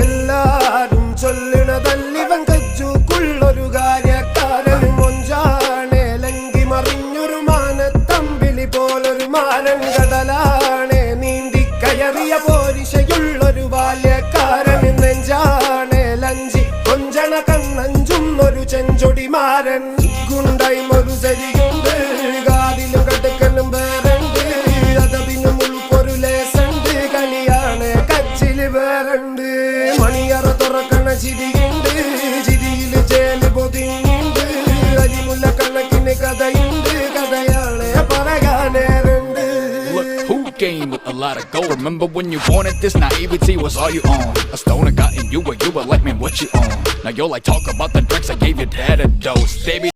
എല്ലാരും ചൊല്ലണതല്ലിവൻ കച്ചുക്കുള്ളൊരു കാര്യക്കാരൻ മൊഞ്ചാണേ ലങ്കി മറിഞ്ഞൊരു മാനത്തമ്പിളി പോലൊരു മാരൻ കടലാണേ നീന്തി കയറിയ പോരിശയുള്ളൊരു ബാല്യക്കാരൻ നെഞ്ചാണേ ലഞ്ചി കൊഞ്ചണ കണ്ണഞ്ചും ഒരു ചെഞ്ചൊടിമാരൻ ഗുണ്ടായി ഒരു സരിയുണ്ട് കാതിലും കടുക്കലും വേറുണ്ട് അതതിന് മുൾക്കൊരു ലേസുണ്ട് കണിയാണ് കച്ചില് വേറുണ്ട് മണിയറ തുറക്കണ ചിരിയുണ്ട് ചിരിയില് ചേല് പൊതിഞ്ഞുണ്ട് അരിമുല്ല കണക്കിന് കഥയുണ്ട് കഥയാണ് പറയാനേറുണ്ട്. Game with a lot of gold. Remember when you wanted this naivety was all you own. A stoner got in you, but you were like, man, what you own? Now you're like, talk about the drugs I gave your dad a dose. Baby